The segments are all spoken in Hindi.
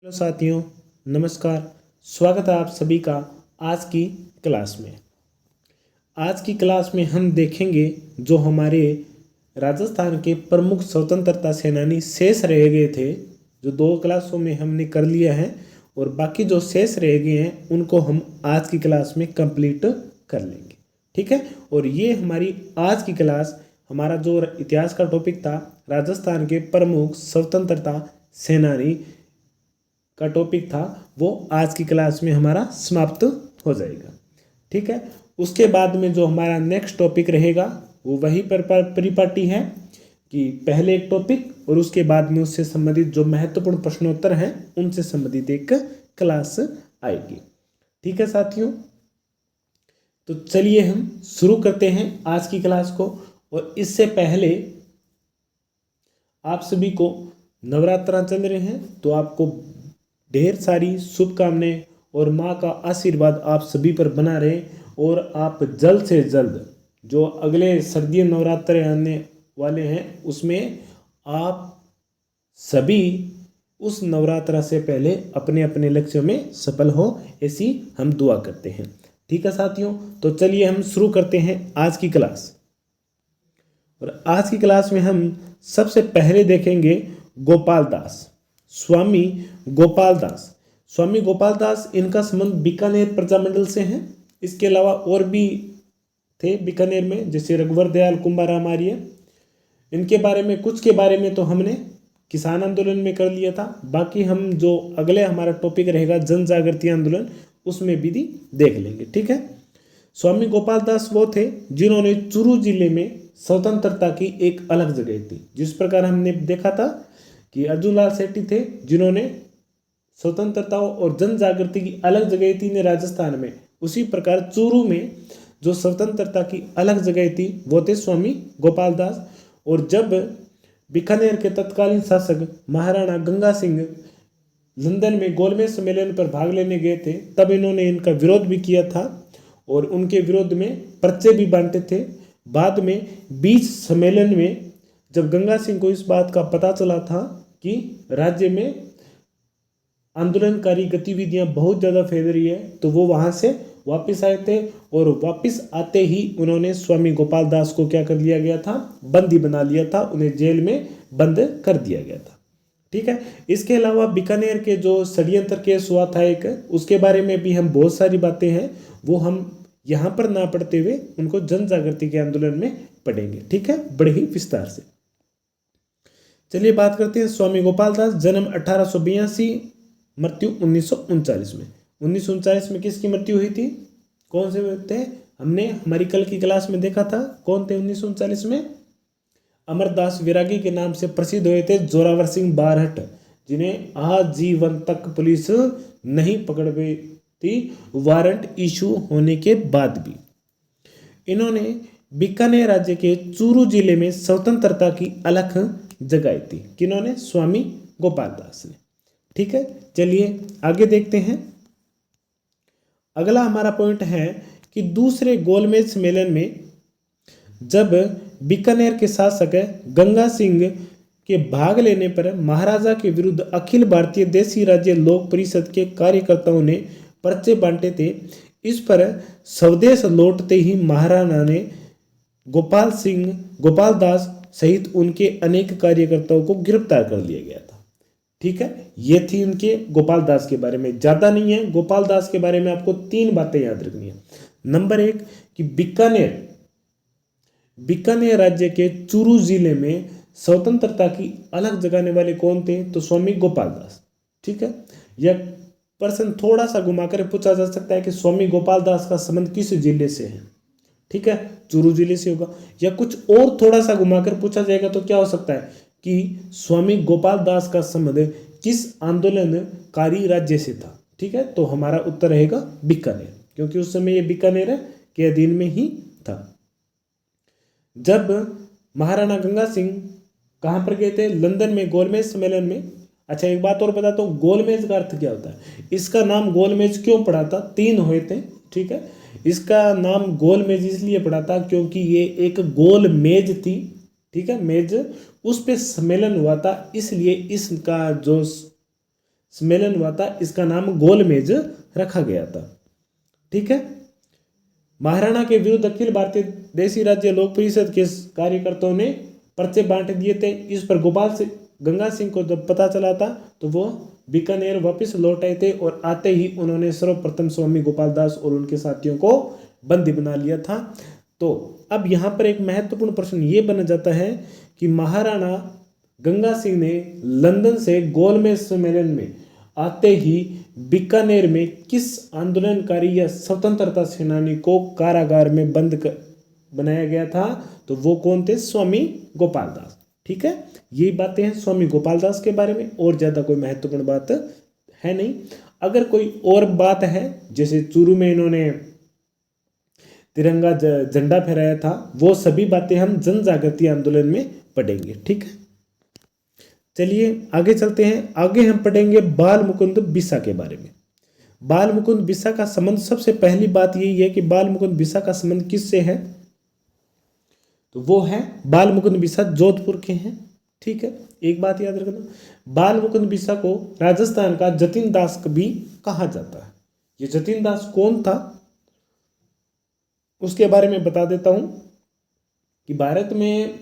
हेलो साथियों, नमस्कार। स्वागत है आप सभी का आज की क्लास में। आज की क्लास में हम देखेंगे जो हमारे राजस्थान के प्रमुख स्वतंत्रता सेनानी शेष रह गए थे, जो 2 क्लासों में हमने कर लिया है, और बाकी जो शेष रह गए हैं उनको हम आज की क्लास में कंप्लीट कर लेंगे। ठीक है। और ये हमारी आज की क्लास, हमारा जो इतिहास का टॉपिक था राजस्थान के प्रमुख स्वतंत्रता सेनानी का टॉपिक था, वो आज की क्लास में हमारा समाप्त हो जाएगा। ठीक है। उसके बाद में जो हमारा नेक्स्ट टॉपिक रहेगा वो वही परिपाटी है कि पहले एक टॉपिक और उसके बाद में उससे संबंधित जो महत्वपूर्ण प्रश्नोत्तर हैं उनसे संबंधित एक क्लास आएगी। ठीक है साथियों, तो चलिए हम शुरू करते हैं आज की क्लास को। और इससे पहले आप सभी को नवरात्रा चल रहे हैं, तो आपको ढेर सारी शुभकामनाएं और माँ का आशीर्वाद आप सभी पर बना रहे, और आप जल्द से जल्द जो अगले सर्दी नवरात्र आने वाले हैं उसमें आप सभी उस नवरात्रा से पहले अपने अपने लक्ष्यों में सफल हो, ऐसी हम दुआ करते हैं। ठीक है साथियों, तो चलिए हम शुरू करते हैं आज की क्लास। और आज की क्लास में हम सबसे पहले देखेंगे गोपाल दास, स्वामी गोपाल दास। स्वामी गोपाल दास, इनका संबंध बीकानेर प्रजामंडल से है। इसके अलावा और भी थे बीकानेर में, जैसे रघुवर दयाल कुंभाराम आर्य। इनके बारे में कुछ के बारे में तो हमने किसान आंदोलन में कर लिया था, बाकी हम जो अगले हमारा टॉपिक रहेगा जन जागृति आंदोलन, उसमें भी देख लेंगे। ठीक है। स्वामी गोपाल दास वो थे जिन्होंने चूरू जिले में स्वतंत्रता की एक अलग जगह थी। जिस प्रकार हमने देखा था कि अर्जुनलाल सेठी थे जिन्होंने स्वतंत्रता और जन जागृति की अलग जगह थी राजस्थान में, उसी प्रकार चूरू में जो स्वतंत्रता की अलग जगह थी वो थे स्वामी गोपाल दास। और जब बीकानेर के तत्कालीन शासक महाराणा गंगा सिंह लंदन में गोलमेज सम्मेलन पर भाग लेने गए थे, तब इन्होंने इनका विरोध भी किया था और उनके विरोध में पर्चे भी बांटे थे। बाद में बीच सम्मेलन में जब गंगा सिंह को इस बात का पता चला था कि राज्य में आंदोलनकारी गतिविधियां बहुत ज़्यादा फैल रही है, तो वो वहाँ से वापस आए थे। और वापस आते ही उन्होंने स्वामी गोपाल दास को क्या कर लिया गया था, बंदी बना लिया था, उन्हें जेल में बंद कर दिया गया था। ठीक है। इसके अलावा बीकानेर के जो षड्यंत्र केस हुआ था एक, उसके बारे में भी हम बहुत सारी बातें हैं, वो हम यहाँ पर ना पढ़ते हुए उनको जन जागृति के आंदोलन में पढ़ेंगे। ठीक है, बड़े ही विस्तार से। चलिए बात करते हैं स्वामी गोपाल दास। जन्म 1882, मृत्यु 1939 में। 1939 में किसकी मृत्यु हुई थी? कौन से थे? हमने हमारी कल की क्लास में देखा था। कौन थे 1939 में? अमरदास विरागी के नाम से प्रसिद्ध हुए थे जोरावर सिंह बारहट, जिन्हें आजीवन तक पुलिस नहीं पकड़ पाई थी, वारंट इशू होने के बाद भी। इन्होंने बीकानेर राज्य के चूरू जिले में स्वतंत्रता की अलख जगाई थी। किन्होंने? स्वामी गोपाल दास ने। ठीक है, चलिए आगे देखते हैं। अगला हमारा पॉइंट है कि दूसरे गोलमेज सम्मेलन में जब बीकानेर के शासक गंगा सिंह के भाग लेने पर महाराजा के विरुद्ध अखिल भारतीय देसी राज्य लोक परिषद के कार्यकर्ताओं ने पर्चे बांटे थे। इस पर स्वदेश लौटते ही महाराणा ने गोपाल दास सहित उनके अनेक कार्यकर्ताओं को गिरफ्तार कर लिया गया था। ठीक है, ये थी उनके गोपाल दास के बारे में। ज़्यादा नहीं है, गोपाल दास के बारे में आपको 3 बातें याद रखनी है। नंबर 1 कि बीकानेर राज्य के चूरू जिले में स्वतंत्रता की अलग जगाने वाले कौन थे? तो स्वामी गोपाल दास। ठीक है, यह प्रश्न थोड़ा सा घुमाकर पूछा जा सकता है कि स्वामी गोपाल दास का संबंध किस जिले से है? ठीक है, चूरू जिले से होगा। या कुछ और थोड़ा सा घुमाकर पूछा जाएगा तो क्या हो सकता है कि स्वामी गोपाल दास का संबंध किस आंदोलनकारी राज्य से था? ठीक है, तो हमारा उत्तर रहेगा बीकानेर, क्योंकि उस समय ये बीकानेर के अधीन में ही था। जब महाराणा गंगा सिंह कहाँ पर गए थे? लंदन में गोलमेज सम्मेलन में। अच्छा, एक बात और बताता हूँ, गोलमेज का अर्थ क्या होता है? इसका नाम गोलमेज क्यों पड़ा था? 3 हुए थे। ठीक है, इसका नाम गोलमेज इसलिए पड़ा था क्योंकि ये एक गोल मेज थी। ठीक है, मेज, उस पे सम्मेलन हुआ था, इसलिए इसका जो सम्मेलन हुआ था, इसका नाम गोलमेज रखा गया था। ठीक है। महाराणा के विरुद्ध अखिल भारतीय देशी राज्य लोक परिषद के कार्यकर्ताओं ने पर्चे बांट दिए थे। इस पर गोपाल सिंह गंगा सिंह को जब पता चला था तो वो बीकानेर वापस लौट आए थे और आते ही उन्होंने सर्वप्रथम स्वामी गोपाल दास और उनके साथियों को बंदी बना लिया था। तो अब यहाँ पर एक महत्वपूर्ण प्रश्न ये बन जाता है कि महाराणा गंगा सिंह ने लंदन से गोलमेज सम्मेलन में आते ही बीकानेर में किस आंदोलनकारी या स्वतंत्रता सेनानी को कारागार में बंद बनाया गया था? तो वो कौन थे? स्वामी गोपाल दास। ठीक है, यही बातें हैं स्वामी गोपाल दास के बारे में, और ज़्यादा कोई महत्वपूर्ण बात है नहीं। अगर कोई और बात है, जैसे चूरू में इन्होंने तिरंगा झंडा फहराया था, वो सभी बातें हम जन जागृति आंदोलन में पढ़ेंगे। ठीक है, चलिए आगे चलते हैं। आगे हम पढ़ेंगे बाल मुकुंद बिसा के बारे में। बाल मुकुंद बिसा का संबंध, सबसे पहली बात यही है कि बाल मुकुंद बिसा का संबंध किससे है? तो वो है बाल मुकुंद बिसा जोधपुर के हैं। ठीक है, एक बात याद रखना, बाल मुकुंद बिसा को राजस्थान का जतिन दास भी कहा जाता है। ये जतिन दास कौन था उसके बारे में बता देता हूं कि भारत में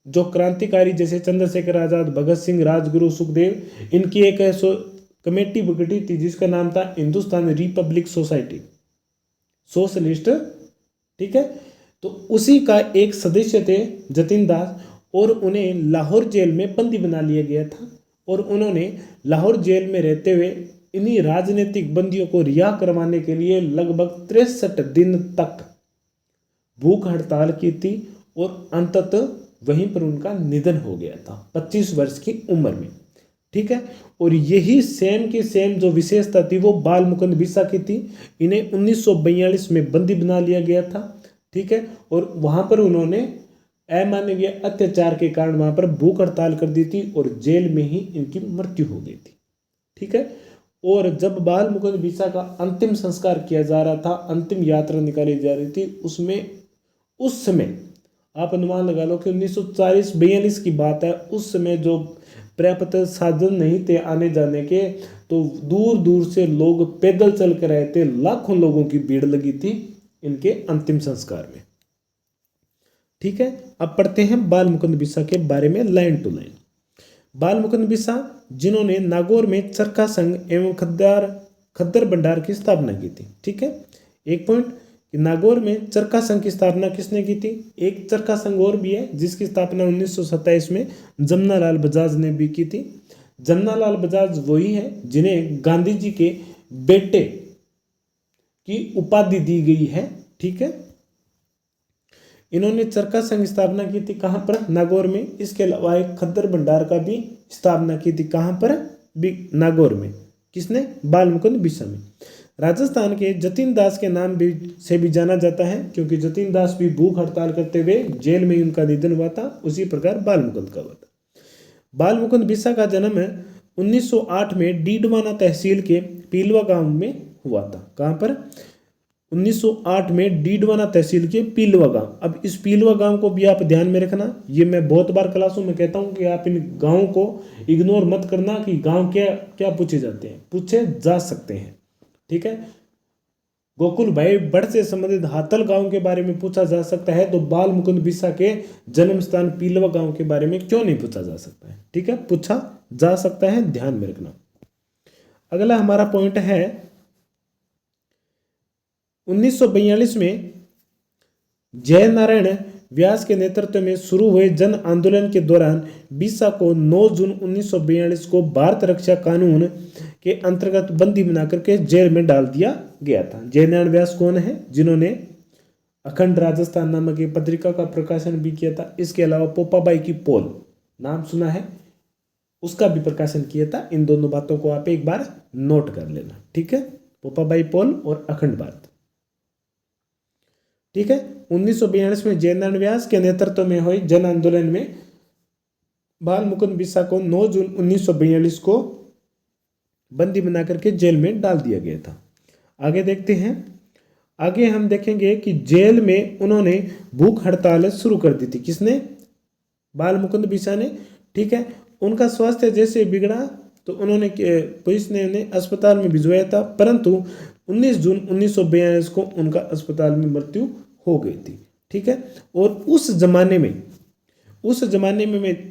जो क्रांतिकारी जैसे चंद्रशेखर आजाद, भगत सिंह, राजगुरु, सुखदेव, इनकी एक कमेटी गठी थी जिसका नाम था हिंदुस्तान रिपब्लिक सोसाइटी, सोशलिस्ट। ठीक है, तो उसी का एक सदस्य थे जतिन दास, और उन्हें लाहौर जेल में बंदी बना लिया गया था। और उन्होंने लाहौर जेल में रहते हुए इन्हीं राजनीतिक बंदियों को रिहा करवाने के लिए लगभग 63 दिन तक भूख हड़ताल की थी, और अंततः वहीं पर उनका निधन हो गया था 25 वर्ष की उम्र में। ठीक है, और यही सेम की सेम जो विशेषता थी वो बाल मुकुंद बिसा की थी। इन्हें 1942 में बंदी बना लिया गया था। ठीक है, और वहां पर उन्होंने अमानवीय अत्याचार के कारण वहां पर भूख हड़ताल कर दी थी और जेल में ही इनकी मृत्यु हो गई थी। ठीक है, और जब बाल मुकुंद बिसा का अंतिम संस्कार किया जा रहा था, अंतिम यात्रा निकाली जा रही थी, उसमें उस समय आप अनुमान लगा लो कि 1940-42 की बात है। उस समय जो पर्याप्त साधन नहीं थे आने जाने के, तो दूर दूर से लोग पैदल चल कर आए थे। लाखों लोगों की भीड़ लगी थी इनके अंतिम संस्कार में। ठीक है, अब पढ़ते हैं बाल मुकुंद बिसा के बारे में लाइन टू लाइन। बाल मुकुंद बिसा जिन्होंने नागौर में चरखा संघ एवं खद्दर भंडार की स्थापना की थी। ठीक है, एक पॉइंट कि नागौर में चरखा संघ की स्थापना किसने की थी? एक चरखा संघ और भी है जिसकी स्थापना 1927 में जमनालाल बजाज ने भी की थी। जमनालाल बजाज वही है जिन्हें गांधी जी के बेटे की उपाधि दी गई है। ठीक है, इन्होंने चरखा संघ स्थापना की थी कहां पर? नागौर में। इसके अलावा एक खद्दर भंडार का भी स्थापना की थी कहां पर? नागौर में। किसने? बाल मुकुंद बिसा में। राजस्थान के जतिन दास के नाम से भी जाना जाता है, क्योंकि जतिन दास भी भूख हड़ताल करते हुए जेल में ही उनका निधन हुआ था। उसी प्रकार बाल मुकुंद का हुआ था। बाल मुकुंद बिसा का जन्म 1908 में डीडवाना तहसील के पीलवा गांव में हुआ था। कहां पर? 1908 में डीडवाना तहसील के पीलवा गांव। अब इस पीलवा गांव को भी आप ध्यान में रखना, ये मैं बहुत बार क्लासों में कहता हूं कि आप इन गांवों को इग्नोर मत करना कि गांव क्या क्या पूछे जाते हैं, पूछे जा सकते हैं। ठीक है, गोकुल भाई भट्ट से संबंधित हातल गांव के बारे में पूछा जा सकता है, तो बाल मुकुंद बिसा के जन्म स्थान पीलवा गांव के बारे में क्यों नहीं पूछा जा सकता है? ठीक है, पूछा जा सकता है, ध्यान में रखना। अगला हमारा पॉइंट है 1942 में जय नारायण व्यास के नेतृत्व में शुरू हुए जन आंदोलन के दौरान बिसा को 9 जून 1942 को भारत रक्षा कानून के अंतर्गत बंदी बनाकर के जेल में डाल दिया गया था। जय नारायण व्यास कौन है? जिन्होंने अखंड राजस्थान नामक एक पत्रिका का प्रकाशन भी किया था। इसके अलावा पोपाबाई की पोल, नाम सुना है, उसका भी प्रकाशन किया था। इन दोनों बातों को आप एक बार नोट कर लेना। ठीक है, पोपाबाई पोल और अखंड भारत। ठीक है, 1942 में जय नारायण व्यास के नेतृत्व में हुए जन आंदोलन में बाल मुकुंद बिसा को 9 जून 1942 को बंदी बना करके जेल में डाल दिया गया था। आगे देखते हैं। आगे हम देखेंगे कि जेल में उन्होंने भूख हड़ताल शुरू कर दी थी। किसने? बाल मुकुंद बिसा ने। ठीक है, उनका स्वास्थ्य जैसे बिगड़ा तो उन्होंने पुलिस ने उन्हें अस्पताल में भिजवाया था, परंतु 19 जून 1942 को उनका अस्पताल में मृत्यु हो गई थी। ठीक है। और उस जमाने में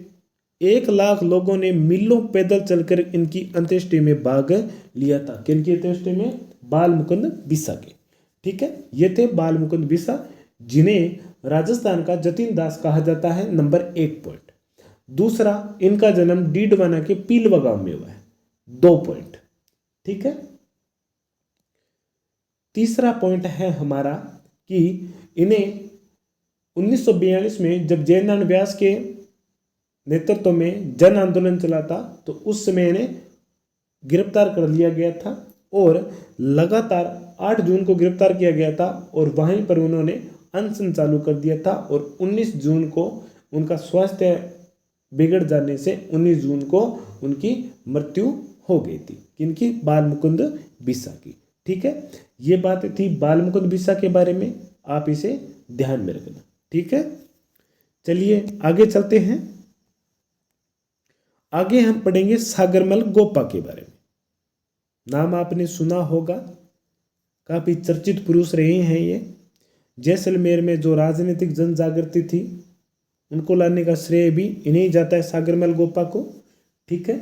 1 लाख लोगों ने मीलों पैदल चलकर इनकी अंत्येष्टि में भाग लिया था। किनकी अंत्येष्टि में? बाल मुकुंद बिस्सा के। ठीक है, ये थे बाल मुकुंद बिस्सा, जिन्हें राजस्थान का जतिन दास कहा जाता है। Number 1 point. दूसरा, इनका जन्म डीडवाना के पीलवा गांव में हुआ है। 2 पॉइंट। ठीक है। तीसरा पॉइंट है हमारा कि इन्हें 1942 में जब जयनारायण व्यास के नेतृत्व में जन आंदोलन चला था, तो उस समय इन्हें गिरफ्तार कर लिया गया था और लगातार 8 जून को गिरफ्तार किया गया था और वहीं पर उन्होंने अनशन चालू कर दिया था और 19 जून को उनका स्वास्थ्य बिगड़ जाने से 19 जून को उनकी मृत्यु हो गई थी। किनकी? बाल मुकुंद बिस्सा की। ठीक है, ये बात थी बाल मुकुंद बिस्सा के बारे में, आप इसे ध्यान में रखना। ठीक है, चलिए आगे चलते हैं। आगे हम पढ़ेंगे सागरमल गोपा के बारे में। नाम आपने सुना होगा, काफी चर्चित पुरुष रहे हैं ये। जैसलमेर में जो राजनीतिक जन जागृति थी, उनको लाने का श्रेय भी इन्हें ही जाता है, सागरमल गोपा को। ठीक है,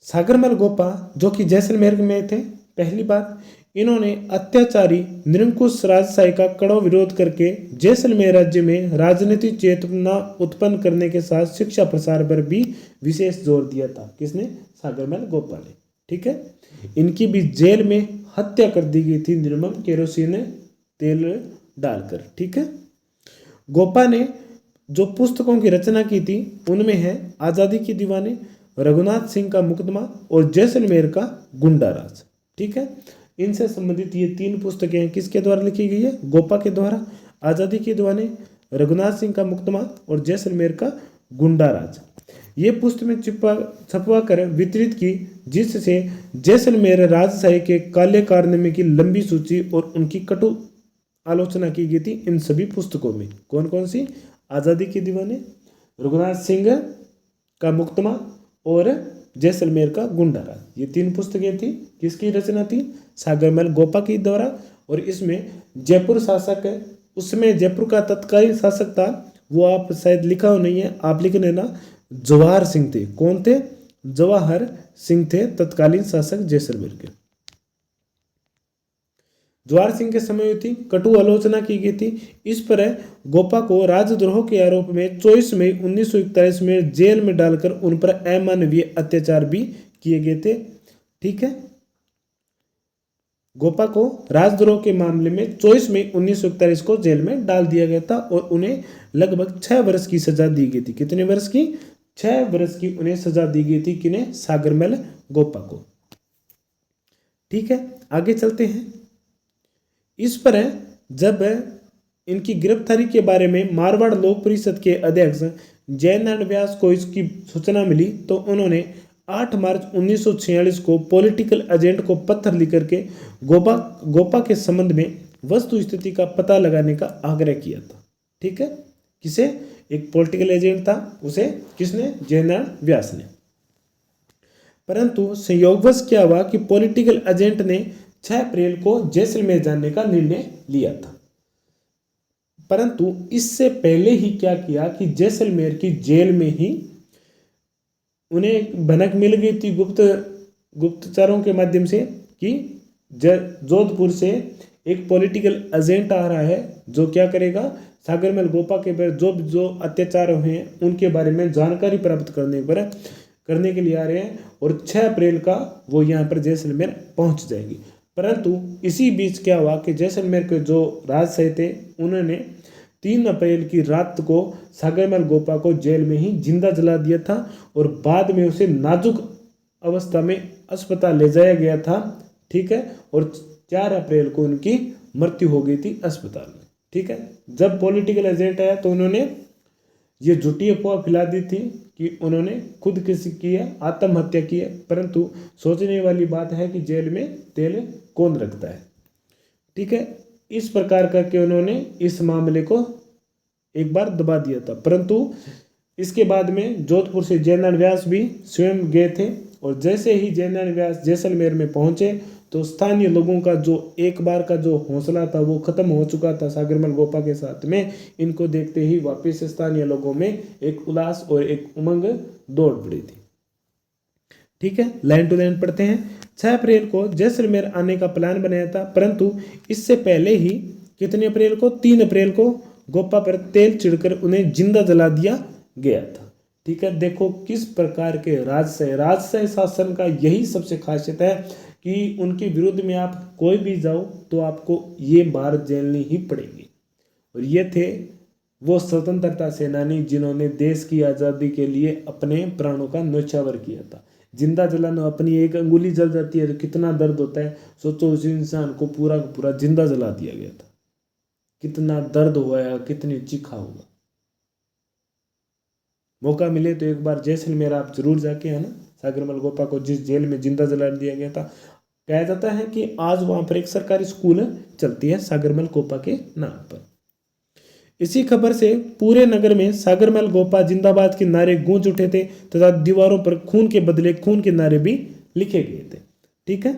सागरमल गोपा जो कि जैसलमेर में थे। पहली बात, इन्होंने अत्याचारी निरंकुश राजशाही का कड़ा विरोध करके जैसलमेर राज्य में राजनीतिक चेतना उत्पन्न करने के साथ शिक्षा प्रसार पर भी विशेष जोर दिया था। किसने? सागरमल गोपा ने। ठीक है, इनकी भी जेल में हत्या कर दी गई थी निर्मम केरोसिन तेल डालकर। ठीक है, गोपा ने जो पुस्तकों की रचना की थी उनमें है आज़ादी की दीवाने, रघुनाथ सिंह का मुकदमा और जैसलमेर का गुंडा राज। ठीक है, इनसे संबंधित ये 3 पुस्तकें हैं। किसके द्वारा लिखी गई है? गोपा के द्वारा। आज़ादी के दीवाने, रघुनाथ सिंह का मुकदमा और जैसलमेर का गुंडा राज। ये पुस्तकें छपवा कर वितरित की, जिससे जैसलमेर राजशाही के काले कारनामे की लंबी सूची और उनकी कटु आलोचना की गई थी इन सभी पुस्तकों में। कौन कौन सी? आज़ादी के दीवाने, रघुनाथ सिंह का मुकदमा और जैसलमेर का गुंडा राज। ये 3 पुस्तकें थी। किसकी रचना थी? सागरमल गोपा की द्वारा। और इसमें जयपुर शासक है, उसमें जयपुर का तत्कालीन शासक था, वो आप शायद लिखा हो नहीं है, आप लिख लेना, जवाहर सिंह थे। कौन थे? जवाहर सिंह थे तत्कालीन शासक जैसलमेर के। जवाहर सिंह के समय हुई थी, कटु आलोचना की गई थी। इस पर गोपा को राजद्रोह के आरोप में 24 मई 1941 में जेल में डालकर उन पर अमानवीय अत्याचार भी किए गए थे। ठीक है, गोपा को राजद्रोह के मामले में 24 मई 1941 को जेल में डाल दिया गया था और उन्हें लगभग 6 वर्ष की सजा दी गई थी। कितने वर्ष की? 6 वर्ष की उन्हें सजा दी गई थी। किन्हें? सागरमल गोपा को। ठीक है, आगे चलते हैं। इस पर जब इनकी गिरफ्तारी के बारे में मारवाड़ लोक परिषद के अध्यक्ष जयनारायण व्यास को इसकी सूचना मिली, तो उन्होंने 8 मार्च 1946 को पॉलिटिकल एजेंट को पत्र लिख करके गोपा के संबंध में वस्तु स्थिति का पता लगाने का आग्रह किया था। ठीक है, किसे? एक पॉलिटिकल एजेंट था, उसे किसने? जयनारायण व्यास ने। परंतु संयोगवश क्या हुआ कि पॉलिटिकल एजेंट ने 6 अप्रैल को जैसलमेर जाने का निर्णय लिया था। परंतु इससे पहले ही क्या किया कि जैसलमेर की जेल में ही उन्हें भनक मिल गई थी गुप्तचरों के माध्यम से कि जोधपुर से एक पॉलिटिकल एजेंट आ रहा है जो क्या करेगा, सागरमल गोपा के पर जो अत्याचार हुए हैं उनके बारे में जानकारी प्राप्त करने के लिए आ रहे हैं और 6 अप्रैल का वो यहाँ पर जैसलमेर पहुँच जाएगी। परंतु इसी बीच क्या हुआ कि जैसलमेर के जो राजशाही थे उन्होंने 3 अप्रैल की रात को सागरमल गोपा को जेल में ही जिंदा जला दिया था और बाद में उसे नाजुक अवस्था में अस्पताल ले जाया गया था। ठीक है, और 4 अप्रैल को उनकी मृत्यु हो गई थी अस्पताल में। ठीक है, जब पॉलिटिकल एजेंट आया तो उन्होंने ये झूठी अफवाह फैला दी थी कि उन्होंने खुद किसी की है, आत्महत्या की है। परंतु सोचने वाली बात है कि जेल में तेल कौन रखता है। ठीक है, इस प्रकार करके उन्होंने इस मामले को एक बार दबा दिया था। परंतु इसके बाद में जोधपुर से जयनारायण व्यास भी स्वयं गए थे और जैसे ही जयनारायण व्यास जैसलमेर में पहुंचे तो स्थानीय लोगों का जो एक बार का जो हौसला था वो खत्म हो चुका था सागरमल गोपा के साथ में। इनको देखते ही वापस स्थानीय लोगों में एक उल्लास और एक उमंग दौड़ पड़ी थी। ठीक है, लाइन टू लाइन पढ़ते हैं। 6 अप्रैल को जैसलमेर आने का प्लान बनाया था, परंतु इससे पहले ही कितने अप्रैल को 3 अप्रैल को गोपा पर तेल छिड़कर उन्हें जिंदा जला दिया गया था। ठीक है, देखो किस प्रकार के राजशाही शासन का यही सबसे खासियत है कि उनके विरुद्ध में आप कोई भी जाओ तो आपको ये मार झेलनी ही पड़ेगी। और ये थे वो स्वतंत्रता सेनानी जिन्होंने देश की आज़ादी के लिए अपने प्राणों का न्यौछावर किया था। जिंदा जलाना, अपनी एक अंगुली जल जाती है तो कितना दर्द होता है, सोचो उस इंसान को पूरा पूरा जिंदा जला दिया गया था, कितना दर्द हुआ है, कितनी चीखा होगा। मौका मिले तो एक बार जैसलमेर आप जरूर जाके, है ना, सागरमल गोपा को जिस जेल में जिंदा जला दिया गया था, कहा जाता है कि आज वहां पर एक सरकारी स्कूल चलती है सागरमल गोपा के नाम पर। इसी खबर से पूरे नगर में सागरमल गोपा जिंदाबाद के नारे गूंज उठे थे तथा दीवारों पर खून के बदले खून के नारे भी लिखे गए थे। ठीक है,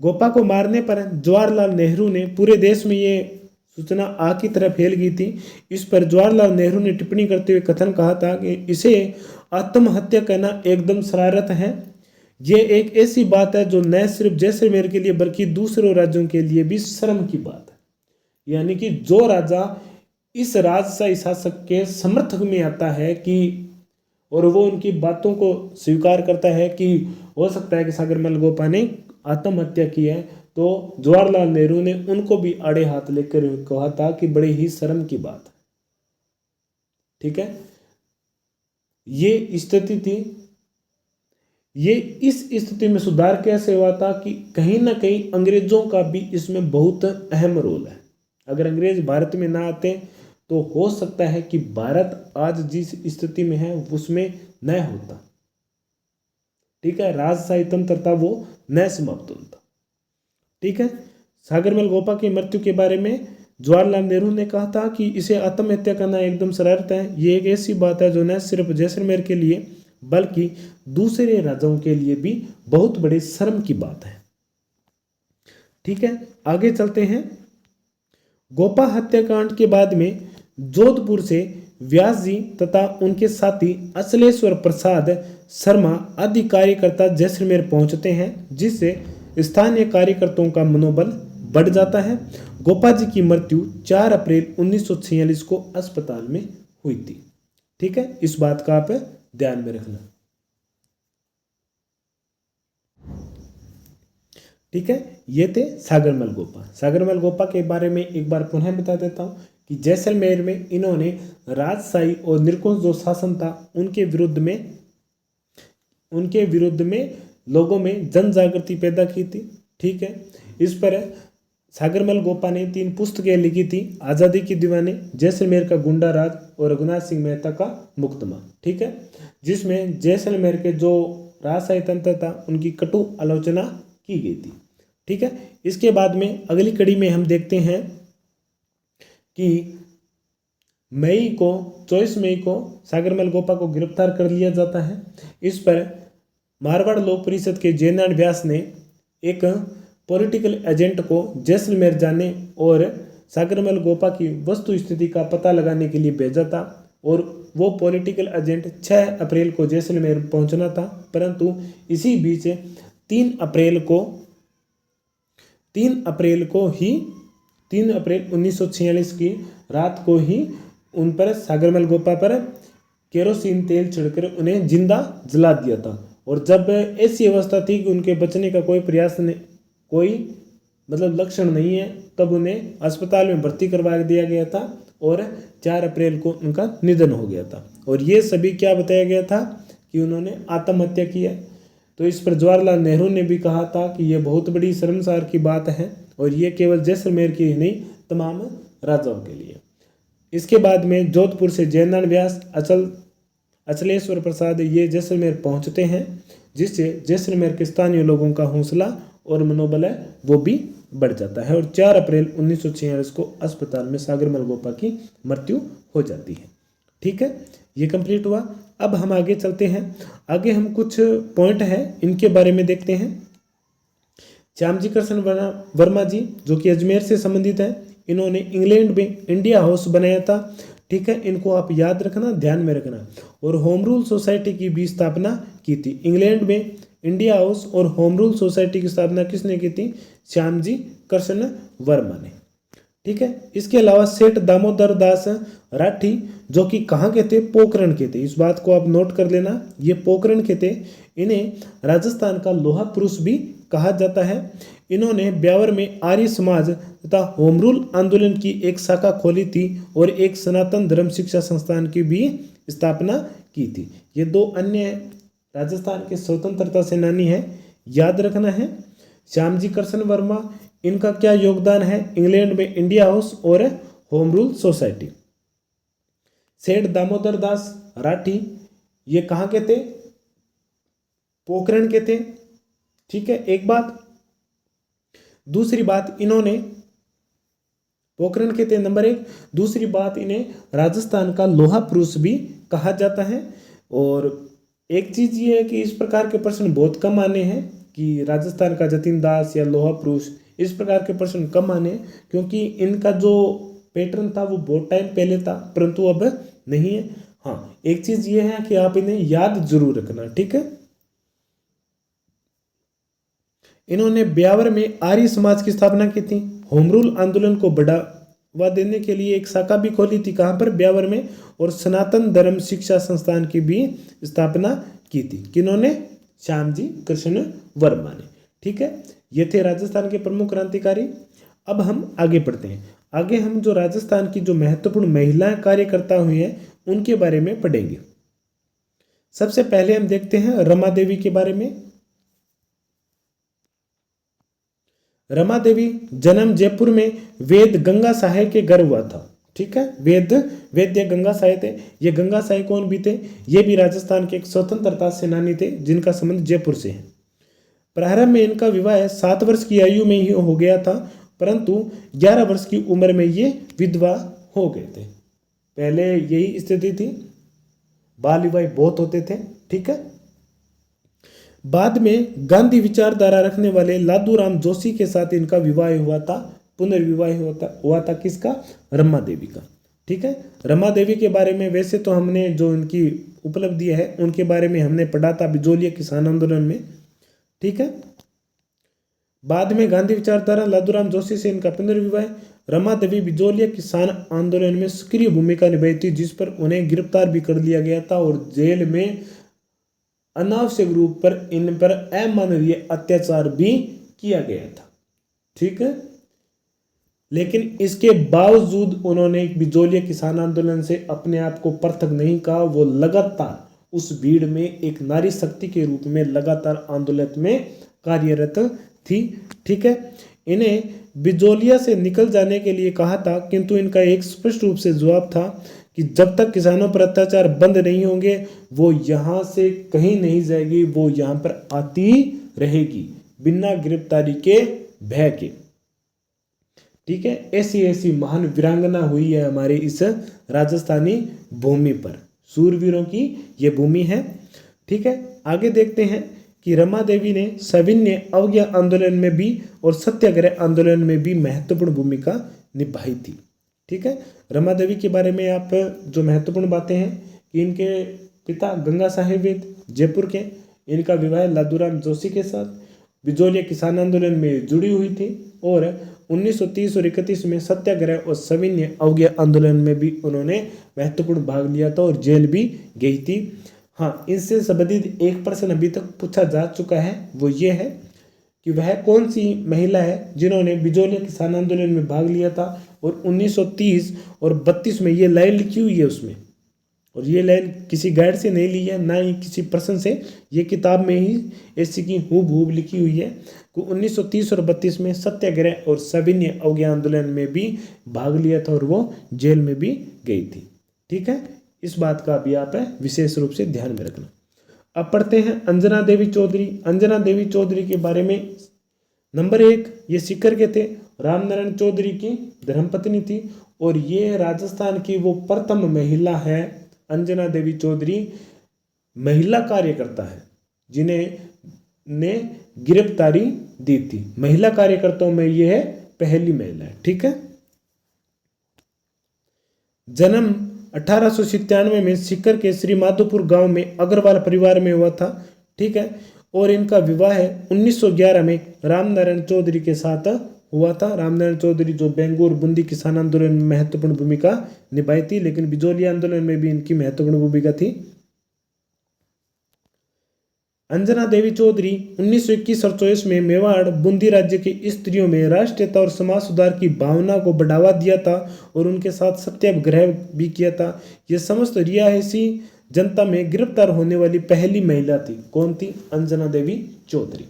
गोपा को मारने पर जवाहरलाल नेहरू ने, पूरे देश में ये सूचना आग की तरह फैल गई थी। इस पर जवाहरलाल नेहरू ने टिप्पणी करते हुए कथन कहा था कि इसे आत्महत्या कहना एकदम शरारत है। ये एक ऐसी बात है जो न सिर्फ जैसलमेर के लिए बल्कि दूसरे राज्यों के लिए भी शर्म की बात है। यानी कि जो राजा इस राजशाही शासक के समर्थक में आता है कि और वो उनकी बातों को स्वीकार करता है कि हो सकता है कि सागरमल गोपा ने आत्महत्या की है, तो जवाहरलाल नेहरू ने उनको भी आड़े हाथ लेकर कहा था कि बड़ी ही शर्म की बात है। ठीक है, ये स्थिति थी। ये इस स्थिति में सुधार कैसे हुआ था कि कहीं ना कहीं अंग्रेजों का भी इसमें बहुत अहम रोल है। अगर अंग्रेज भारत में ना आते तो हो सकता है कि भारत आज जिस स्थिति में है उसमें न होता। ठीक है, राजशाही तंत्र था वो न समाप्त होता। ठीक है, सागरमल गोपा की मृत्यु के बारे में जवाहरलाल नेहरू ने कहा था कि इसे आत्महत्या करना एकदम शरारत है। ये एक ऐसी बात है जो न सिर्फ जैसलमेर के लिए बल्कि दूसरे राज्यों के लिए भी बहुत बड़े शर्म की बात है। ठीक है, आगे चलते हैं। गोपा हत्याकांड के बाद में जोधपुर से व्यास जी तथा उनके साथी अचलेश्वर प्रसाद शर्मा आदि कार्यकर्ता जैसलमेर पहुंचते हैं, जिससे स्थानीय कार्यकर्ताओं का मनोबल बढ़ जाता है। गोपा जी की मृत्यु 4 अप्रैल 1946 को अस्पताल में हुई थी। ठीक है, इस बात का आप ध्यान में रखना। ठीक है, ये थे सागरमल गोपा। सागरमल गोपा के बारे में एक बार पुनः बता देता हूँ कि जैसलमेर में इन्होंने राजशाही और निरंकुश जो शासन था उनके विरुद्ध में लोगों में जन जागृति पैदा की थी। ठीक है, इस पर सागरमल गोपा ने 3 पुस्तकें लिखी थी, आज़ादी की दीवानी, जैसलमेर का गुंडा राज और रघुनाथ सिंह मेहता का मुकदमा। ठीक है, जिसमें जैसलमेर के जो राजशाही तंत्र था उनकी कटु आलोचना की गई थी। ठीक है, इसके बाद में अगली कड़ी में हम देखते हैं कि 24 मई को सागरमल गोपा को गिरफ्तार कर लिया जाता है। इस पर मारवाड़ लोक परिषद के जयनारायण व्यास ने एक पॉलिटिकल एजेंट को जैसलमेर जाने और सागरमल गोपा की वस्तु स्थिति का पता लगाने के लिए भेजा था और वो पॉलिटिकल एजेंट 6 अप्रैल को जैसलमेर पहुंचना था, परंतु इसी बीच 3 अप्रैल 1946 की रात को ही उन पर सागरमल गोपा पर केरोसिन तेल छिड़कर उन्हें जिंदा जला दिया था। और जब ऐसी अवस्था थी कि उनके बचने का कोई प्रयास नहीं, कोई लक्षण नहीं है, तब उन्हें अस्पताल में भर्ती करवा दिया गया था और 4 अप्रैल को उनका निधन हो गया था। और ये सभी क्या बताया गया था कि उन्होंने आत्महत्या की है। तो इस पर जवाहरलाल नेहरू ने भी कहा था कि यह बहुत बड़ी शर्मसार की बात है और ये केवल जैसलमेर की ही नहीं, तमाम राजाओं के लिए। इसके बाद में जोधपुर से जयनारायण व्यास, अचलेश्वर प्रसाद ये जैसलमेर पहुंचते हैं, जिससे जैसलमेर के स्थानीय लोगों का हौसला और मनोबल है वो भी बढ़ जाता है और 4 अप्रैल 1946 को अस्पताल में सागरमल गोपा की मृत्यु हो जाती है। ठीक है, ये कंप्लीट हुआ। अब हम आगे चलते हैं। आगे हम कुछ पॉइंट हैं इनके बारे में देखते हैं। श्यामजी कृष्ण वर्मा जी जो कि अजमेर से संबंधित है, इन्होंने इंग्लैंड में इंडिया हाउस बनाया था। ठीक है, इनको आप याद रखना, ध्यान में रखना। और होम रूल सोसाइटी की भी स्थापना की थी। इंग्लैंड में इंडिया हाउस और होम रूल सोसाइटी की स्थापना किसने की थी? श्यामजी कृष्ण वर्मा ने। ठीक है, इसके अलावा सेठ दामोदर दास राठी जो कि कहाँ के थे? पोखरण के थे। इस बात को आप नोट कर लेना, ये पोखरण के थे। इन्हें राजस्थान का लोहा पुरुष भी कहा जाता है। इन्होंने ब्यावर में आर्य समाज तथा होम रूल आंदोलन की एक शाखा खोली थी और एक सनातन धर्म शिक्षा संस्थान की भी स्थापना की थी। ये दो अन्य राजस्थान के स्वतंत्रता सेनानी हैं, याद रखना है। श्यामजी कृष्ण वर्मा, इनका क्या योगदान है इंग्लैंड में इंडिया हाउस और होम रूल सोसाइटी। सेठ दामोदर दास राठी, ये कहाँ के थे? पोखरण के थे। ठीक है, एक बात। दूसरी बात, इन्होंने पोखरण के थे, नंबर एक। दूसरी बात, इन्हें राजस्थान का लोहा पुरुष भी कहा जाता है। और एक चीज ये है कि इस प्रकार के प्रश्न बहुत कम आने हैं कि राजस्थान का जतिन दास या लोहा पुरुष, इस प्रकार के प्रश्न कम आने, क्योंकि इनका जो पैटर्न था वो बहुत टाइम पहले था, परंतु अब नहीं है। हाँ, एक चीज ये है कि आप इन्हें याद जरूर रखना। ठीक है, इन्होंने ब्यावर में आर्य समाज की स्थापना की थी। होम रूल आंदोलन को बढ़ावा देने के लिए एक शाखा भी खोली थी, कहाँ पर? ब्यावर में। और सनातन धर्म शिक्षा संस्थान की भी स्थापना की थी। किन्होंने? श्यामजी कृष्ण वर्मा ने। ठीक है, ये थे राजस्थान के प्रमुख क्रांतिकारी। अब हम आगे बढ़ते हैं। आगे हम जो राजस्थान की जो महत्वपूर्ण महिला कार्यकर्ता हुई हैं उनके बारे में पढ़ेंगे। सबसे पहले हम देखते हैं रमा देवी के बारे में। रमा देवी जन्म जयपुर में वेद गंगा साहे के घर हुआ था। ठीक है, वैद्य गंगा साहे थे। ये गंगा साहे कौन भी थे? ये भी राजस्थान के एक स्वतंत्रता सेनानी थे जिनका संबंध जयपुर से है। प्रारंभ में इनका विवाह 7 वर्ष की आयु में ही हो गया था, परंतु 11 वर्ष की उम्र में ये विधवा हो गए थे। पहले यही स्थिति थी, बाल विवाह बहुत होते थे। ठीक है, बाद में गांधी विचारधारा रखने वाले लादूराम जोशी के साथ इनका विवाह हुआ था, पुनर्विवाह हुआ था किसका? रमा देवी का। ठीक है, रमा देवी के बारे में वैसे तो हमने जो इनकी उपलब्धि है उनके बारे में हमने पढ़ा था बिजोलिया किसान आंदोलन में। ठीक है, बाद में गांधी विचारधारा लादूराम जोशी से इनका पुनर्विवाह। रमा देवी बिजोलिया किसान आंदोलन में सक्रिय भूमिका निभाई थी, जिस पर उन्हें गिरफ्तार भी कर लिया गया था और जेल में अनावश्यक रूप पर इन पर अमानवीय अत्याचार भी किया गया था। ठीक है, लेकिन इसके बावजूद उन्होंने बिजोलिया किसान आंदोलन से अपने आप को पृथक नहीं कहा। वो लगातार उस भीड़ में एक नारी शक्ति के रूप में लगातार आंदोलन में कार्यरत थी। ठीक है, इन्हें बिजोलिया से निकल जाने के लिए कहा था, किंतु इनका एक स्पष्ट रूप से जवाब था कि जब तक किसानों पर अत्याचार बंद नहीं होंगे वो यहाँ से कहीं नहीं जाएगी, वो यहाँ पर आती रहेगी बिना गिरफ्तारी के भय के। ठीक है, ऐसी ऐसी महान वीरांगना हुई है हमारे इस राजस्थानी भूमि पर, सूरवीरों की ये भूमि है। ठीक है, आगे देखते हैं कि रमा देवी ने सविनय अवज्ञा आंदोलन में भी और सत्याग्रह आंदोलन में भी महत्वपूर्ण भूमिका निभाई थी। ठीक है, रमा देवी के बारे में आप जो महत्वपूर्ण बातें हैं कि इनके पिता गंगा साहेब जयपुर के, इनका विवाह लादूराम जोशी के साथ बिजोलिया किसान आंदोलन में जुड़ी हुई थी और 1930 और 31 में सत्याग्रह और सविनय अवज्ञा आंदोलन में भी उन्होंने महत्वपूर्ण भाग लिया था और जेल भी गई थी। हाँ, इससे संबंधित एक प्रश्न अभी तक पूछा जा चुका है, वो ये है कि वह कौन सी महिला है जिन्होंने बिजोलिया किसान आंदोलन में भाग लिया था और 1930 और 32 में ये लाइन लिखी हुई है उसमें। और ये लाइन किसी गाइड से नहीं ली है, ना ही किसी प्रश्न से, ये किताब में ही ऐसी की हूबहू लिखी हुई है कि 1930 और 32 में सत्याग्रह और सविनय अवज्ञा आंदोलन में भी भाग लिया था और वो जेल में भी गई थी। ठीक है, इस बात का भी आप विशेष रूप से ध्यान में रखना। अब पढ़ते हैं अंजना देवी चौधरी। अंजना देवी चौधरी के बारे में नंबर 1, ये सीकर के थे, रामनारायण चौधरी की धर्मपत्नी थी और ये राजस्थान की वो प्रथम महिला है अंजना देवी चौधरी महिला कार्यकर्ता है जिन्हें ने गिरफ्तारी दी थी। महिला कार्यकर्ताओं में यह है पहली महिला है। ठीक है। जन्म 1897 में सीकर के श्री माधोपुर गांव में अग्रवाल परिवार में हुआ था। ठीक है। और इनका विवाह 1911 में रामनारायण चौधरी के साथ हुआ था। रामनारायण चौधरी जो बेंगूर बूंदी किसान आंदोलन में महत्वपूर्ण भूमिका निभाई थी, लेकिन बिजोली आंदोलन में भी इनकी महत्वपूर्ण भूमिका थी। अंजना देवी चौधरी 1921 और 24 में मेवाड़ बूंदी राज्य की स्त्रियों में राष्ट्रीयता और समाज सुधार की भावना को बढ़ावा दिया था और उनके साथ सत्याग्रह भी किया था। यह समस्त रियासी जनता में गिरफ्तार होने वाली पहली महिला थी। कौन थी? अंजना देवी चौधरी।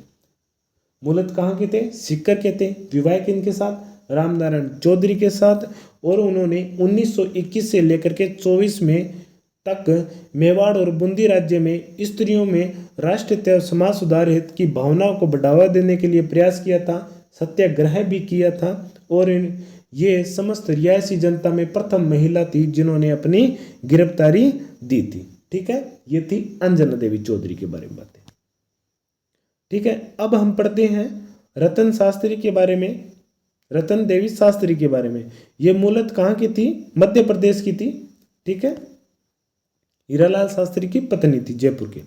मूलत कहाँ के थे? सीकर के थे। विवाह किनके साथ? रामनारायण चौधरी के साथ। और उन्होंने 1921 से लेकर के 24 में तक मेवाड़ और बूंदी राज्य में स्त्रियों में राष्ट्रीयता और समाज सुधार हित की भावनाओं को बढ़ावा देने के लिए प्रयास किया था, सत्याग्रह भी किया था। और ये समस्त रियासी जनता में प्रथम महिला थी जिन्होंने अपनी गिरफ्तारी दी थी। ठीक है। ये थी अंजना देवी चौधरी के बारे में बातें। ठीक है। अब हम पढ़ते हैं रतन शास्त्री के बारे में, रतन देवी शास्त्री के बारे में। ये मूलत कहाँ की थी? मध्य प्रदेश की थी। ठीक है। हीरालाल शास्त्री की पत्नी थी, जयपुर की।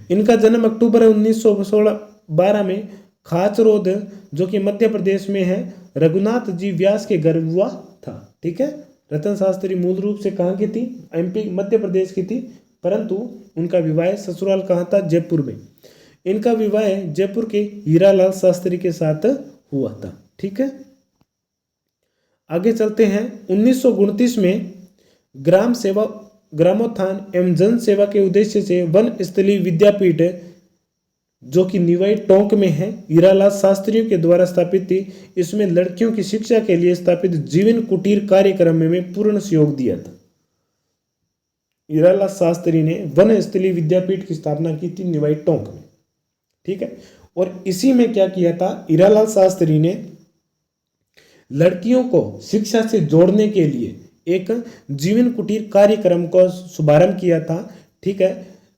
इनका जन्म अक्टूबर 1912 में खाचरोद जो कि मध्य प्रदेश में है रघुनाथ जी व्यास के घर हुआ था। ठीक है। रतन शास्त्री मूल रूप से कहाँ की थी? एमपी मध्य प्रदेश की थी, परंतु उनका विवाह ससुराल कहाँ था? जयपुर में। इनका विवाह जयपुर के हीरालाल शास्त्री के साथ हुआ था। ठीक है। आगे चलते हैं। 1929 में ग्राम सेवा ग्रामोत्थान एवं जन सेवा के उद्देश्य से वन स्थलीय विद्यापीठ जो कि निवाई टोंक में है हीरालाल शास्त्रियों के द्वारा स्थापित थी। इसमें लड़कियों की शिक्षा के लिए स्थापित जीवन कुटीर कार्यक्रम में पूर्ण सहयोग दिया था। हीरालाल शास्त्री ने वन स्थलीय विद्यापीठ की स्थापना की थी निवाई टोंक में। ठीक है। और इसी में क्या किया था? हीरालाल शास्त्री ने लड़कियों को शिक्षा से जोड़ने के लिए एक जीवन कुटीर कार्यक्रम का शुभारंभ किया था। ठीक है।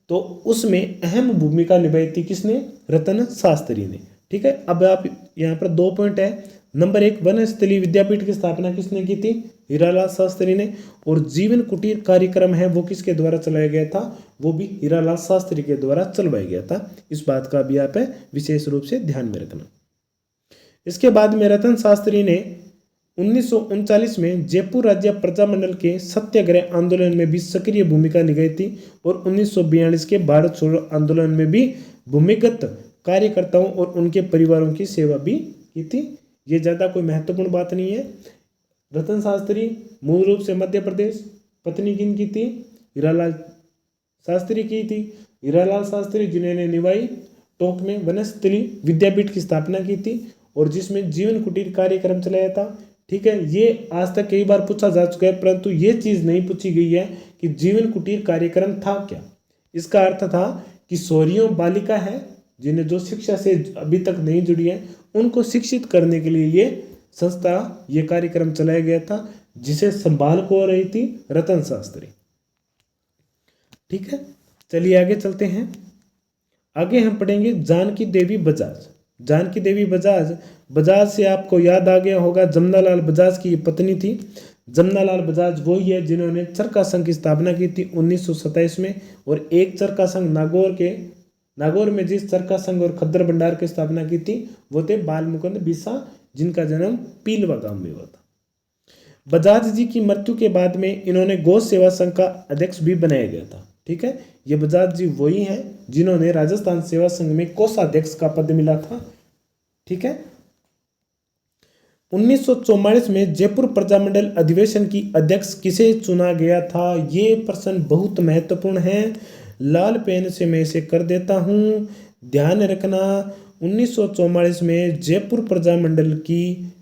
तो उसमें अहम भूमिका निभाई थी किसने? रतन शास्त्री ने। ठीक है। अब आप यहाँ पर 2 पॉइंट है। नंबर 1, वन स्थलीय विद्यापीठ की स्थापना किसने की थी? हीरालाल शास्त्री ने। और जीवन कुटीर कार्यक्रम है वो किसके द्वारा चलाया गया था? वो भी हीरालाल शास्त्री के द्वारा चलवाया गया था। इस बात का भी आप विशेष रूप से ध्यान में रखना। इसके बाद में रतन शास्त्री ने 1939 में जयपुर राज्य प्रजामंडल के सत्याग्रह आंदोलन में भी सक्रिय भूमिका निभाई थी और 1942 के भारत छोड़ो आंदोलन में भी भूमिगत कार्यकर्ताओं और उनके परिवारों की सेवा भी की थी। ये ज़्यादा कोई महत्वपूर्ण बात नहीं है। रतन शास्त्री मूल रूप से मध्य प्रदेश। पत्नी किन की थी? हीरालाल शास्त्री की थी। हीरालाल शास्त्री जिन्होंने निवाई टोंक में वनस्थली विद्यापीठ की स्थापना की थी और जिसमें जीवन कुटीर कार्यक्रम चलाया था। ठीक है। ये आज तक कई बार पूछा जा चुका है, परंतु ये चीज़ नहीं पूछी गई है कि जीवन कुटीर कार्यक्रम था क्या। इसका अर्थ था कि किशोरियों बालिका है जिन्हें जो शिक्षा से अभी तक नहीं जुड़ी है उनको शिक्षित करने के लिए ये संस्था ये कार्यक्रम चलाया गया था जिसे संभाल को रही थी रतन शास्त्री। ठीक है। चलिए आगे चलते हैं। आगे हम पढ़ेंगे जानकी देवी बजाज। जानकी देवी बजाज, बजाज से आपको याद आ गया होगा जमनालाल बजाज की पत्नी थी। जमनालाल बजाज वही है जिन्होंने चरखा संघ की स्थापना की थी 1927 में। और एक चरखा संघ नागौर में जिस चरखा संघ और खद्दर भंडार की स्थापना की थी वो थे बाल मुकुंद बिसा जिनका जन्म पीलवा गांव में हुआ था। बजाज जी की मृत्यु के बाद में इन्होंने गौ सेवा संघ का अध्यक्ष भी बनाया गया था। ठीक है। ये बजाज जी वही हैं जिन्होंने राजस्थान सेवा संघ में कोषाध्यक्ष का पद मिला था। ठीक है। 1944 में जयपुर प्रजामंडल अधिवेशन की अध्यक्ष किसे चुना गया था? ये प्रश्न बहुत महत्वपूर्ण है। लाल पेन से मैं इसे कर देता हूं, ध्यान रखना। 1944 में जयपुर प्रजामंडल की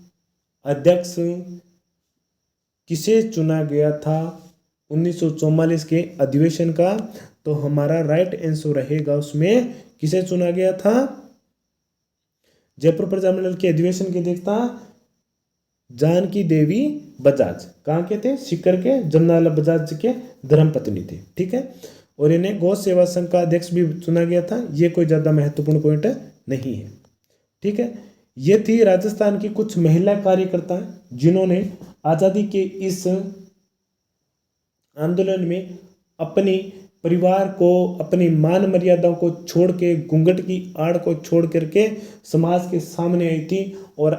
अध्यक्ष किसे चुना गया था 1944 के अधिवेशन का? तो हमारा राइट आंसर रहेगा उसमें किसे चुना गया था? जयपुर प्रजामंडल के अधिवेशन की देखता जानकी देवी बजाज, कहाँ के थे? सीकर के, जमनालाल बजाज के धर्मपत्नी थे। ठीक है, और इन्हें गौ सेवा संघ का अध्यक्ष भी चुना गया था। ये कोई ज़्यादा महत्वपूर्ण पॉइंट नहीं है। ठीक है, ये थी राजस्थान की कुछ महिला कार्यकर्ता जिन्होंने आज़ादी के इस आंदोलन में अपनी परिवार को, अपनी मान मर्यादाओं को छोड़ के, घूंघट की आड़ को छोड़ करके समाज के सामने आई थी और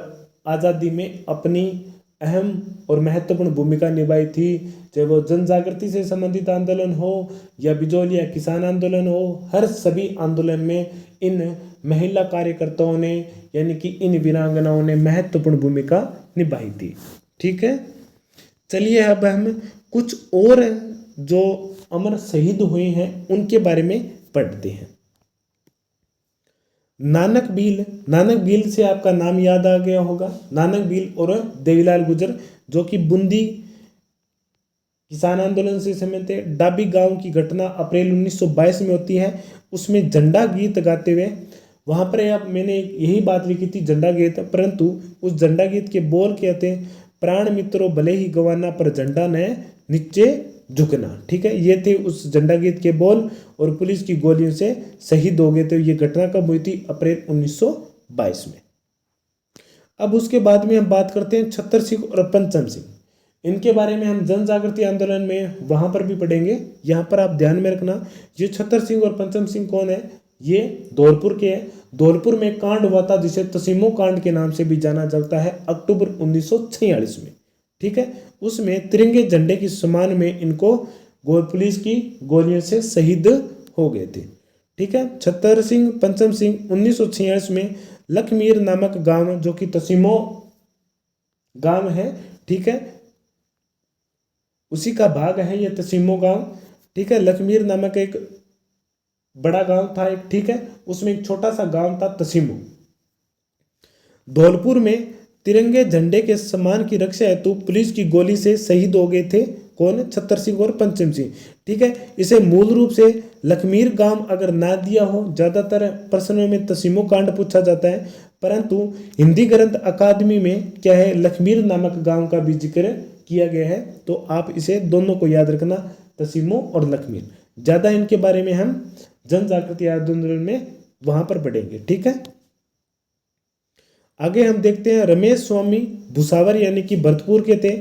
आज़ादी में अपनी अहम और महत्वपूर्ण भूमिका निभाई थी। चाहे वो जन जागृति से संबंधित आंदोलन हो या बिजौलिया किसान आंदोलन हो, हर सभी आंदोलन में इन महिला कार्यकर्ताओं ने, यानी कि इन वीरांगनाओं ने महत्वपूर्ण भूमिका निभाई थी। ठीक है, चलिए अब हम कुछ और जो अमर शहीद हुए हैं उनके बारे में पढ़ते हैं। नानक भील से आपका नाम याद आ गया होगा। नानक भील और देवीलाल गुर्जर जो कि बूंदी किसान आंदोलन से संबंधित थे। डाबी गांव की घटना अप्रैल 1922 में होती है। उसमें झंडा गीत गाते हुए, वहां पर अब मैंने यही बात लिखी थी झंडा गीत, परंतु उस झंडा गीत के बोल क्या थे? प्राण मित्रों भले ही गवाना पर झंडा ने नीचे झुकना। ठीक है, ये थे उस झंडा गीत के बोल और पुलिस की गोलियों से शहीद हो गए थे। ये घटना कब हुई थी? अप्रैल 1922 में। अब उसके बाद में हम बात करते हैं छतर सिंह और पंचम सिंह। इनके बारे में हम जन जागृति आंदोलन में वहां पर भी पढ़ेंगे। यहाँ पर आप ध्यान में रखना, ये छतर सिंह और पंचम सिंह कौन है? ये धौलपुर के हैं। धौलपुर में कांड हुआ था जिसे तसीमो कांड के नाम से भी जाना जाता है, अक्टूबर 1946 में। ठीक है, उसमें तिरंगे झंडे की सम्मान में इनको पुलिस की गोलियों से शहीद हो गए थे। ठीक है, छतर सिंह पंचम सिंह 1946 में लखमीर नामक गांव, जो कि तसीमो गांव है, ठीक है, उसी का भाग है ये तसीमो गांव। ठीक है, लखमीर नामक एक बड़ा गांव था एक, ठीक है, उसमें एक छोटा सा गांव था तसीमो। धौलपुर में तिरंगे झंडे के सम्मान की रक्षा हेतु पुलिस की गोली से शहीद हो गए थे। कौन? छतर सिंह और पंचम सिंह। ठीक है, इसे मूल रूप से लखमीर गांव अगर ना दिया हो, ज्यादातर प्रश्नों में तसीमो कांड पूछा जाता है, परंतु हिंदी ग्रंथ अकादमी में क्या है, लखमीर नामक गांव का भी जिक्र किया गया है। तो आप इसे दोनों को याद रखना, तसीमो और लखमीर। ज्यादा इनके बारे में हम जन जागृति आंदोलन में वहां पर पढ़ेंगे। ठीक है, आगे हम देखते हैं रमेश स्वामी भुसावर, यानी कि भरतपुर के थे।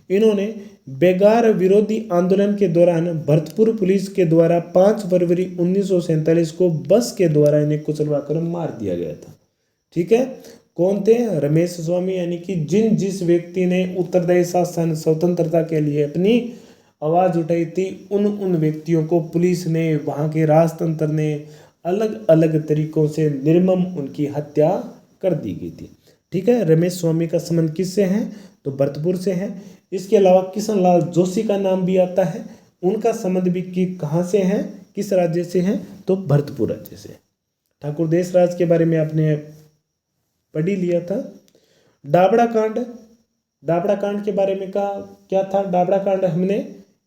इन्होंने बेगार विरोधी आंदोलन के दौरान भरतपुर पुलिस के द्वारा 5 फरवरी 1947 को बस के द्वारा इन्हें कुचलवाकर मार दिया गया था। ठीक है, कौन थे? रमेश स्वामी, यानी कि जिस व्यक्ति ने उत्तरदायी शासन स्वतंत्रता के लिए अपनी आवाज उठाई थी, उन व्यक्तियों को पुलिस ने, वहां के राजतंत्र ने अलग अलग तरीकों से निर्मम उनकी हत्या कर दी गई थी। ठीक है, रमेश स्वामी का संबंध किससे है? तो भरतपुर से है। इसके अलावा किशन लाल जोशी का नाम भी आता है, उनका संबंध भी कि कहाँ से है, किस राज्य से है? तो भरतपुर राज्य से। ठाकुर देशराज के बारे में आपने पढ़ ही लिया था। डाबड़ा कांड के बारे में क्या था? डाबड़ा कांड हमने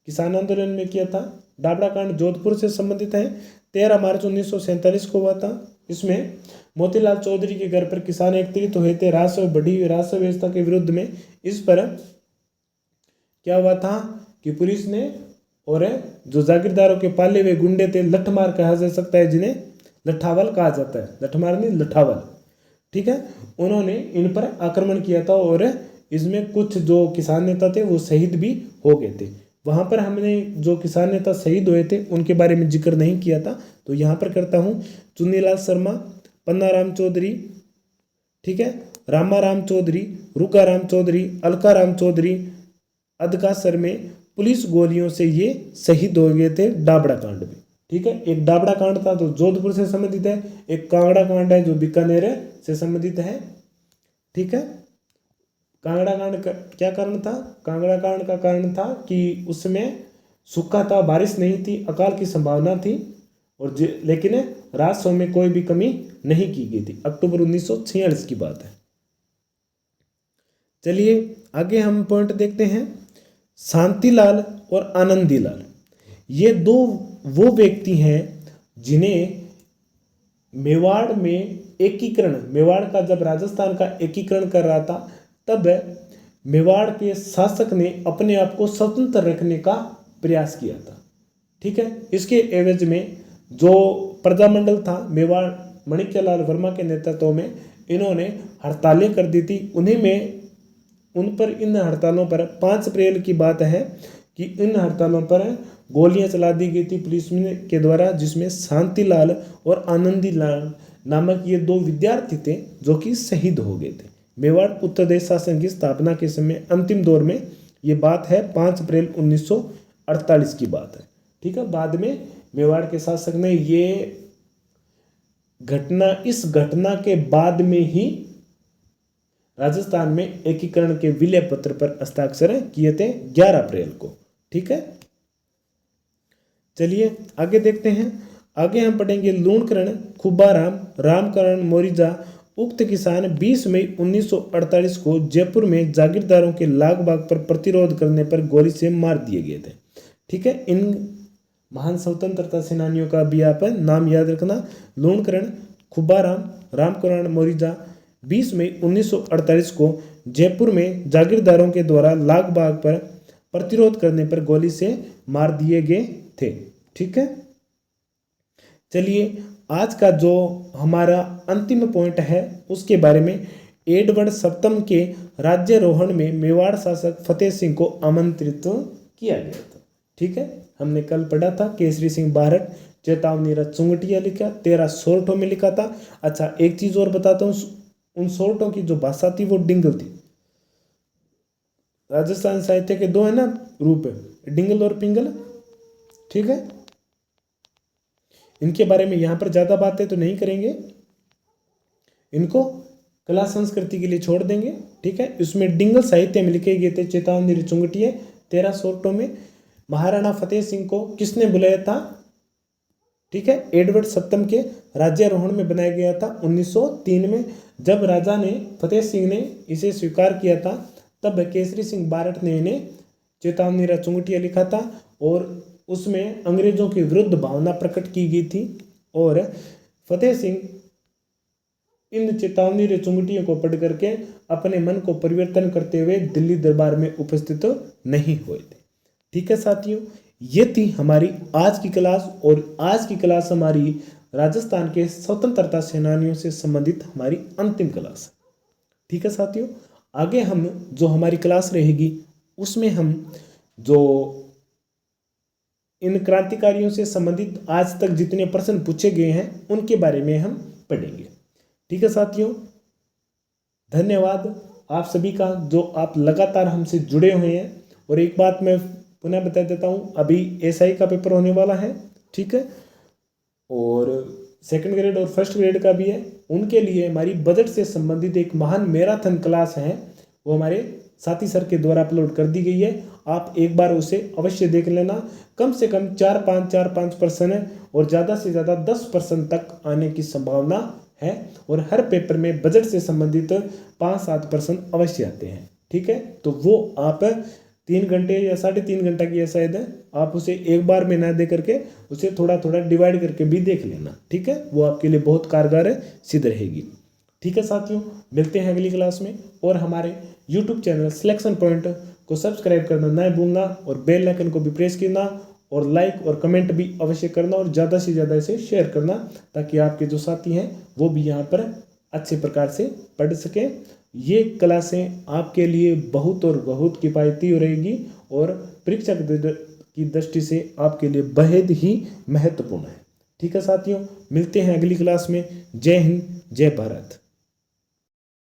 किसान आंदोलन में किया था। डाबड़ा कांड जोधपुर से संबंधित है, 13 मार्च 1947 को हुआ था। इसमें मोतीलाल चौधरी के घर पर किसान एकत्रित हुए थे बढ़ी हुई राजस्व व्यवस्था के विरुद्ध में। इस पर क्या हुआ था कि पुलिस ने और जो जागीरदारों के पाले हुए गुंडे थे, लठमार कहा जा सकता है जिन्हें, लठावल कहा जाता है, लठमार नहीं लठावल, ठीक है, उन्होंने इन पर आक्रमण किया था और इसमें कुछ जो किसान नेता थे वो शहीद भी हो गए थे। वहाँ पर हमने जो किसान नेता शहीद हुए थे उनके बारे में जिक्र नहीं किया था, तो यहाँ पर करता हूँ। चुन्नीलाल शर्मा, पन्नाराम चौधरी, ठीक है, रामाराम चौधरी, रूकाराम चौधरी, अलकाराम चौधरी, अदकासर में पुलिस गोलियों से ये शहीद हो गए थे डाबड़ा कांड में। ठीक है, एक डाबड़ा कांड था तो जोधपुर से संबंधित है, एक कांगड़ा कांड है जो बीकानेर से संबंधित है। ठीक है, कांगड़ा कांड का क्या कारण था? कांगड़ा कांड का कारण था कि उसमें सूखा था, बारिश नहीं थी, अकाल की संभावना थी और लेकिन राजस्व में कोई भी कमी नहीं की गई थी। अक्टूबर 1946 की बात है। चलिए आगे हम पॉइंट देखते हैं। शांतिलाल और आनंदीलाल, ये दो वो व्यक्ति हैं जिन्हें मेवाड़ में एकीकरण, मेवाड़ का जब राजस्थान का एकीकरण कर रहा था तब मेवाड़ के शासक ने अपने आप को स्वतंत्र रखने का प्रयास किया था। ठीक है, इसके एवज में जो प्रजामंडल था मेवाड़ माणिक्यलाल वर्मा के नेतृत्व में इन्होंने हड़तालें कर दी थी। इन हड़तालों पर 5 अप्रैल की बात है कि इन हड़तालों पर गोलियां चला दी गई थी पुलिस के द्वारा, जिसमें शांतिलाल और आनंदी लाल नामक ये 2 विद्यार्थी थे जो कि शहीद हो गए थे। मेवाड़ उत्तर प्रदेश शासन की स्थापना के समय अंतिम दौर में ये बात है, 5 अप्रैल 1948 की बात है। ठीक है, बाद में मेवाड़ के शासक ने इस घटना के बाद में ही राजस्थान में एकीकरण के विलय पत्र पर हस्ताक्षर किए थे 11 अप्रैल को। ठीक है, चलिए आगे देखते हैं। आगे हम पढ़ेंगे लूणकरण खुब्बाराम रामकरण मोरिजा उक्त किसान 20 मई 1948 को जयपुर में जागीरदारों के लाग बाग पर प्रतिरोध करने पर गोली से मार दिए गए थे। ठीक है, इन महान स्वतंत्रता सेनानियों का भी आप नाम याद रखना, लूणकरण खुब्बाराम रामकरण मोरिजा 20 मई 1948 को जयपुर में जागीरदारों के द्वारा लाग बाग पर प्रतिरोध करने पर गोली से मार दिए गए थे। ठीक है, चलिए आज का जो हमारा अंतिम पॉइंट है उसके बारे में। एडवर्ड सप्तम के राज्यारोहण में मेवाड़ शासक फतेह सिंह को आमंत्रित किया गया था। ठीक है, हमने कल पढ़ा था केसरी सिंह बारट चेतावनी रथ चुंगटिया लिखा, 13 सोरठों में लिखा था। अच्छा, एक चीज और बताता हूँ, उन सोरठों की जो भाषा थी वो डिंगल थी। राजस्थान साहित्य के 2 है ना रूप, डिंगल और पिंगल। ठीक है, इनके बारे में यहाँ पर ज़्यादा बातें तो नहीं करेंगे, इनको कला संस्कृति के लिए छोड़ देंगे। ठीक है, इसमें डिंगल साहित्य में लिखे गए थे चेतावनी चुंगटिया 13 सोरठों में। महाराणा फतेह सिंह को किसने बुलाया था? ठीक है, एडवर्ड सप्तम के राज्यारोहण में बनाया गया था 1903 में। जब राजा ने फतेह सिंह ने इसे स्वीकार किया था तब केसरी सिंह बारट ने इन्हें चेतावनी चुंगटिया लिखा था और उसमें अंग्रेजों के विरुद्ध भावना प्रकट की गई थी। और फतेह सिंह इन चेतावनी चुंगटियों को पढ़ करके अपने मन को परिवर्तन करते हुए दिल्ली दरबार में उपस्थित नहीं हुए थे। ठीक है साथियों, ये थी हमारी आज की क्लास और आज की क्लास हमारी राजस्थान के स्वतंत्रता सेनानियों से संबंधित हमारी अंतिम क्लास। ठीक है साथियों, आगे हम जो हमारी क्लास रहेगी उसमें हम जो इन क्रांतिकारियों से संबंधित आज तक जितने प्रश्न पूछे गए हैं उनके बारे में हम पढ़ेंगे। ठीक है साथियों, धन्यवाद आप सभी का जो आप लगातार हमसे जुड़े हुए हैं। और एक बात मैं पुनः बता देता हूँ, अभी एसआई का पेपर होने वाला है। ठीक है, और 2nd ग्रेड और 1st ग्रेड का भी है। उनके लिए हमारी बजट से संबंधित एक महान मैराथन क्लास है, वो हमारे साथी सर के द्वारा अपलोड कर दी गई है। आप एक बार उसे अवश्य देख लेना। कम से कम 4-5% और ज़्यादा से ज़्यादा 10% तक आने की संभावना है। और हर पेपर में बजट से संबंधित 5-7% अवश्य आते हैं। ठीक है, तो वो आप 3 घंटे या 3.5 घंटा की शायद है, आप उसे एक बार में ना दे करके उसे थोड़ा थोड़ा डिवाइड करके भी देख लेना। ठीक है, वो आपके लिए बहुत कारगर सिद्ध रहेगी। ठीक है साथियों, मिलते हैं अगली क्लास में। और हमारे YouTube चैनल सिलेक्शन पॉइंट को सब्सक्राइब करना ना भूलना और बेल आइकन को भी प्रेस करना और लाइक और कमेंट भी अवश्य करना और ज़्यादा से ज़्यादा इसे शेयर करना, ताकि आपके जो साथी हैं वो भी यहाँ पर अच्छे प्रकार से पढ़ सकें। ये क्लासें आपके लिए बहुत और बहुत किफ़ायती रहेगी और परीक्षा की दृष्टि से आपके लिए बेहद ही महत्वपूर्ण है। ठीक है साथियों, मिलते हैं अगली क्लास में। जय हिंद, जय भारत।